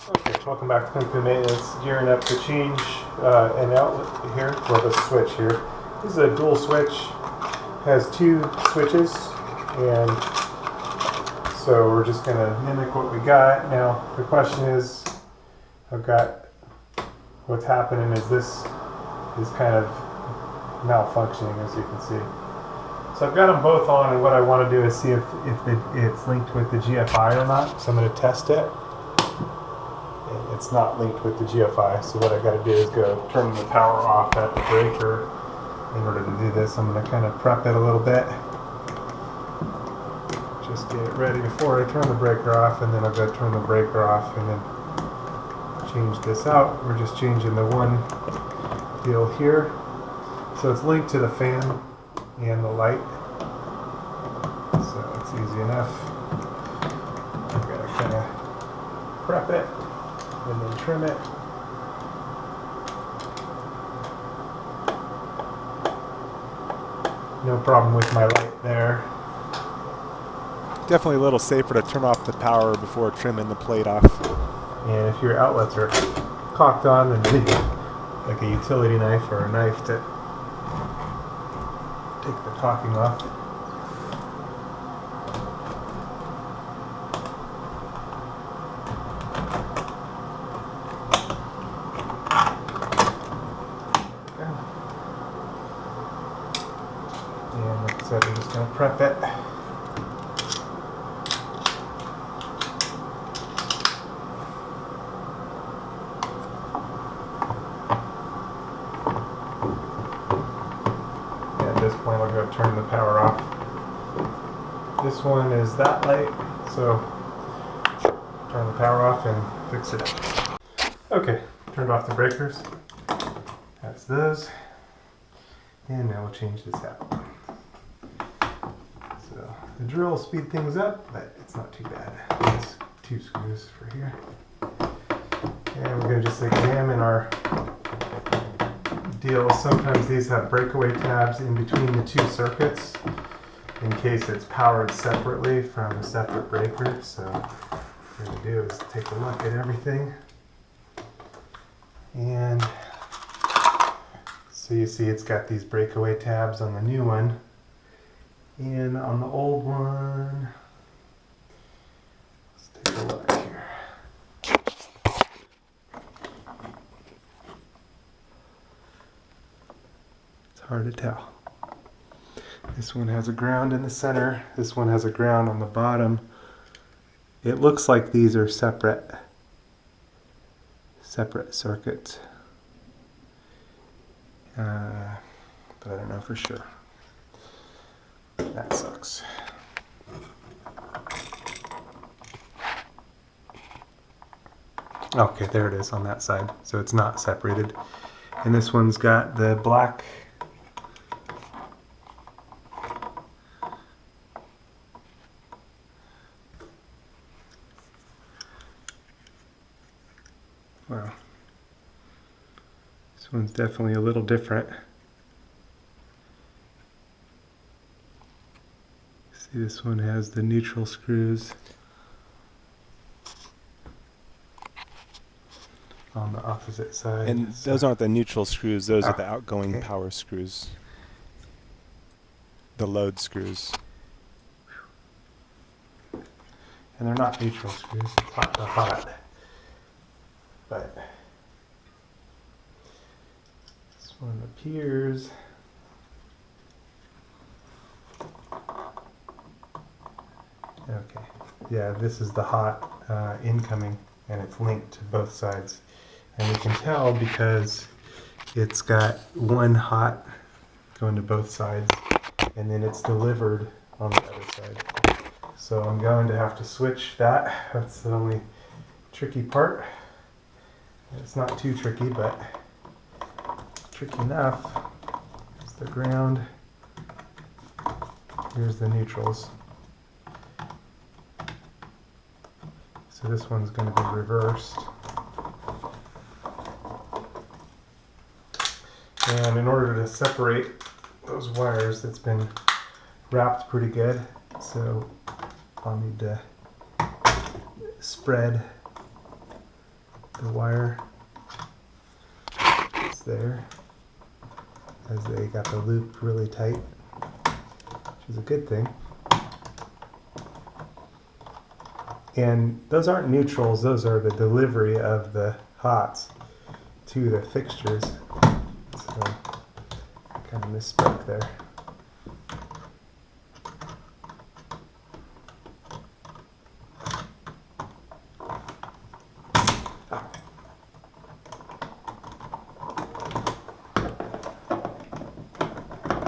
Okay, welcome back to Kung Maintenance. Gearing up to change an outlet here, or the switch here. This is a dual switch. Has two switches, and so we're just going to mimic what we got. Now the question is, I've got what's happening is this is kind of malfunctioning, as you can see. So I've got them both on, and what I want to do is see if it's linked with the GFI or not. So I'm going to test it. It's not linked with the GFI, so what I got to do is go turn the power off at the breaker. In order to do this, I'm going to kind of prep it a little bit. Just get it ready before I turn the breaker off, and then I'll go turn the breaker off and then change this out. We're just changing the one deal here. So it's linked to the fan and the light, so it's easy enough. I'm going to kind of prep it and then trim it. No problem with my light there. Definitely a little safer to turn off the power before trimming the plate off. And if your outlets are cocked on, then maybe like a utility knife or a knife to take the caulking off. And like I said, I'm just going to prep it. At this point, I'll go turn the power off. This one is that light, so turn the power off and fix it up. Okay, turned off the breakers. That's those. And now we'll change this out. So the drill will speed things up, but it's not too bad. There's 2 screws for here. And we're going to just examine our deal. Sometimes these have breakaway tabs in between the 2 circuits in case it's powered separately from a separate breaker. So what we're going to do is take a look at everything. And so you see it's got these breakaway tabs on the new one. And on the old one, let's take a look here. It's hard to tell. This one has a ground in the center. This one has a ground on the bottom. It looks like these are separate circuits. But I don't know for sure. That sucks. Okay, there it is on that side. So it's not separated. And this one's got the black wow. This one's definitely a little different. See, this one has the neutral screws on the opposite side. And those aren't the neutral screws, those are the outgoing power screws. The load screws. And they're not neutral screws, it's hot to hot. But this one appears. Okay, yeah, this is the hot incoming, and it's linked to both sides. And we can tell because it's got one hot going to both sides, and then it's delivered on the other side. So I'm going to have to switch that. That's the only tricky part. It's not too tricky, but tricky enough. It's the ground. Here's the neutrals. So this one's going to be reversed. And in order to separate those wires, it's been wrapped pretty good. So I'll need to spread the wire is there, as they got the loop really tight, which is a good thing. And those aren't neutrals, those are the delivery of the hots to the fixtures. So I kind of misspoke there.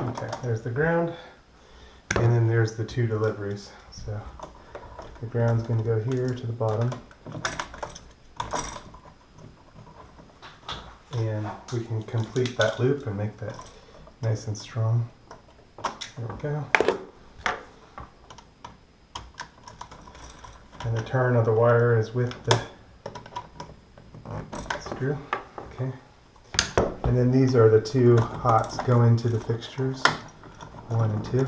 Okay, there's the ground, and then there's the two deliveries. So the ground's going to go here to the bottom, and we can complete that loop and make that nice and strong. There we go. And the turn of the wire is with the screw. Okay. And then these are the two hots going to the fixtures, 1 and 2.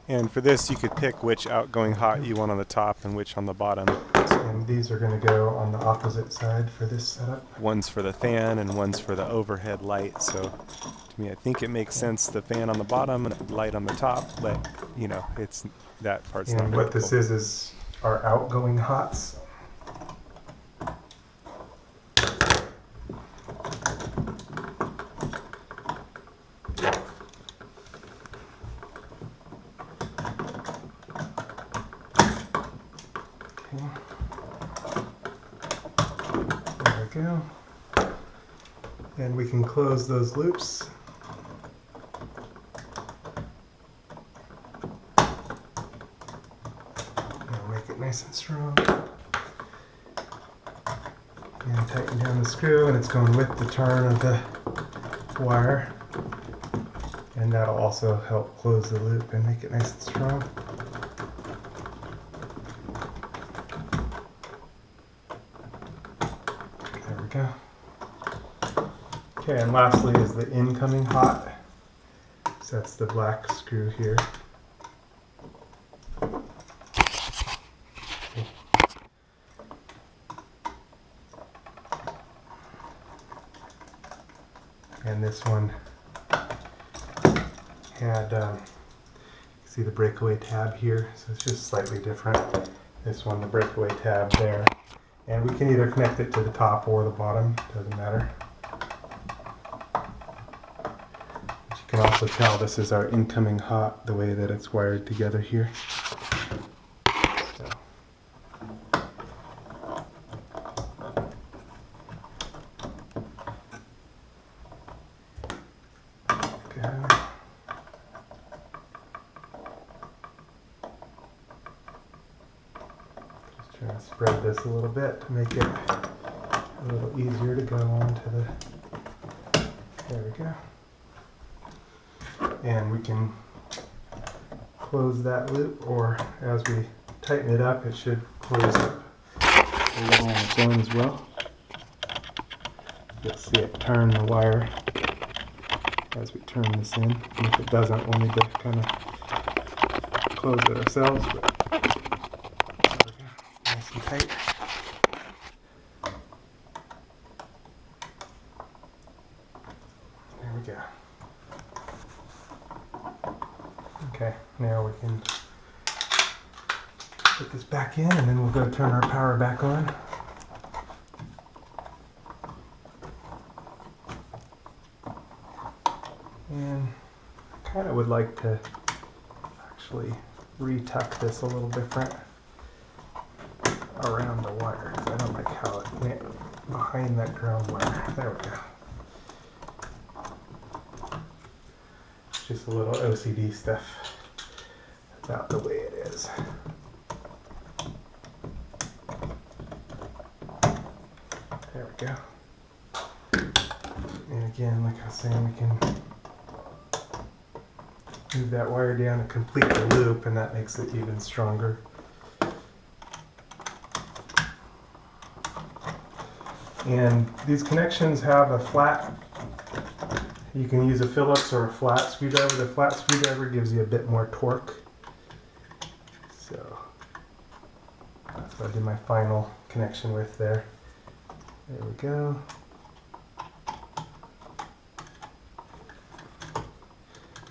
And for this, you could pick which outgoing hot you want on the top and which on the bottom. And these are going to go on the opposite side for this setup. One's for the fan and one's for the overhead light. So to me, I think it makes sense, the fan on the bottom and the light on the top, but you know, it's that part's not And what this critical. is our outgoing hots. There we go. And we can close those loops. And make it nice and strong. And tighten down the screw, and it's going with the turn of the wire. And that'll also help close the loop and make it nice and strong. There we go. Okay, and lastly is the incoming hot. So that's the black screw here. And this one had, you see the breakaway tab here, so it's just slightly different. This one, the breakaway tab there. And we can either connect it to the top or the bottom, doesn't matter. But you can also tell this is our incoming hot, the way that it's wired together here. So. Okay. Just trying to spread this a little bit to make it a little easier to go on to the, there we go. And we can close that loop, or as we tighten it up, it should close up a little on its own as well. You'll see it turn the wire as we turn this in. And if it doesn't, we'll need to kind of close it ourselves. But there we go. Nice and tight. There we go. Okay, now we can put this back in, and then we'll go turn our power back on. And I kind of would like to actually retuck this a little different around the wire, because I don't like how it went behind that ground wire. There we go. Just a little OCD stuff about the way it is. There we go. And again, like I was saying, we can move that wire down to complete the loop, and that makes it even stronger. And these connections have a flat, you can use a Phillips or a flat screwdriver. The flat screwdriver gives you a bit more torque. So that's what I did my final connection with there. There we go.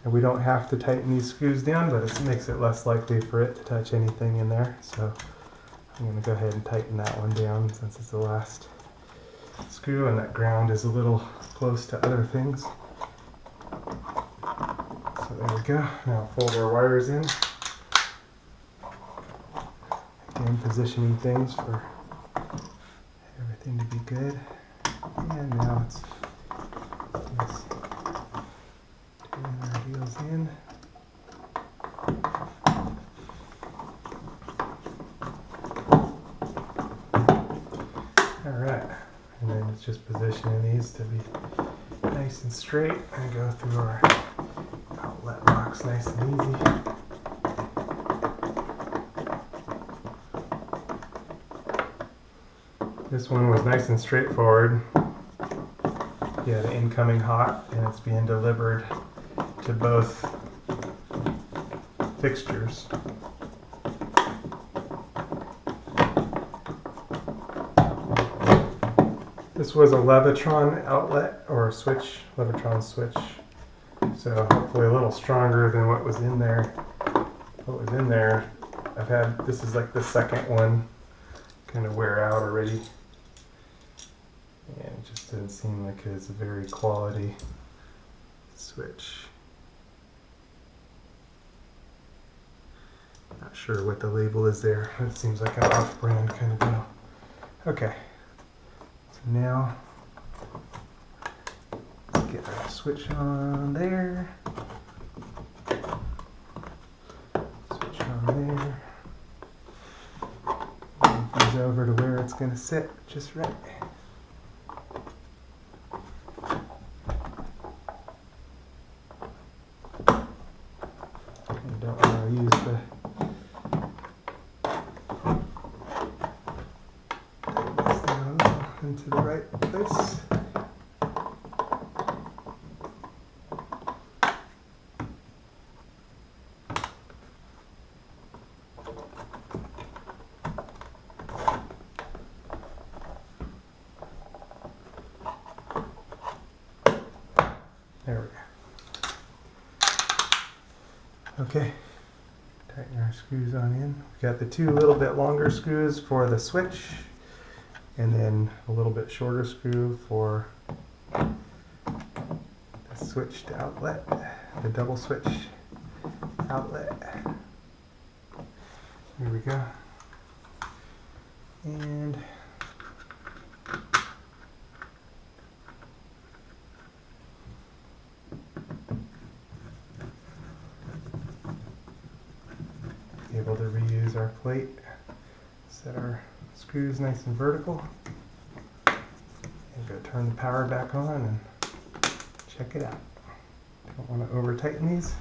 And we don't have to tighten these screws down, but it makes it less likely for it to touch anything in there. So I'm going to go ahead and tighten that one down since it's the last screw, and that ground is a little close to other things. So there we go. Now fold our wires in. Again, positioning things for everything to be good. And now it's just turning our wheels in. Alright, and then it's just positioning these to be nice and straight and go through our outlet box nice and easy. This one was nice and straightforward. Yeah, the incoming hot, and it's being delivered to both fixtures. This was a Levitron outlet, or a switch, Levitron switch. So hopefully a little stronger than what was in there. What was in there, this is like the second one, kind of wear out already. And it just didn't seem like it's a very quality switch. Not sure what the label is there. It seems like an off-brand kind of deal. Okay. Now, let's get our switch on there. Switch on there. Move these over to where it's going to sit just right. I don't want to use the into the right place. There we go. Okay, tighten our screws on in. We got the two little bit longer screws for the switch, and then a little bit shorter screw for the switch to outlet, the double switch outlet. Here we go. And able to reuse our plate, set our screws nice and vertical, and go turn the power back on and check it out. Don't want to over tighten these.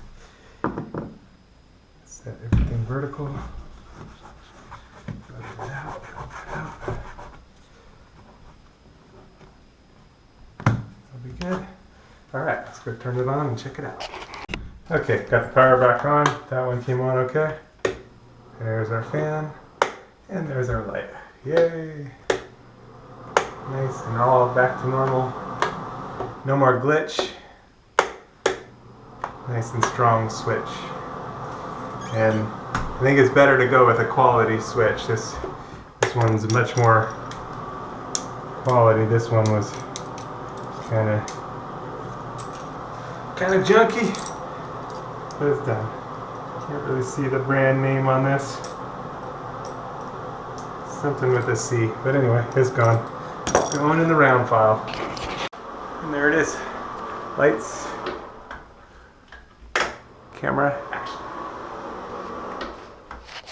Set everything vertical. Rub it out, rub it out. That'll be good. Alright, let's go turn it on and check it out. Okay, got the power back on. That one came on okay. There's our fan, and there's our light. Yay! Nice and all back to normal. No more glitch. Nice and strong switch. And I think it's better to go with a quality switch. This one's much more quality. This one was kind of junky, but it's done. Can't really see the brand name on this. Something with a C, but anyway, it's gone. Going in the round file. And there it is. Lights, camera,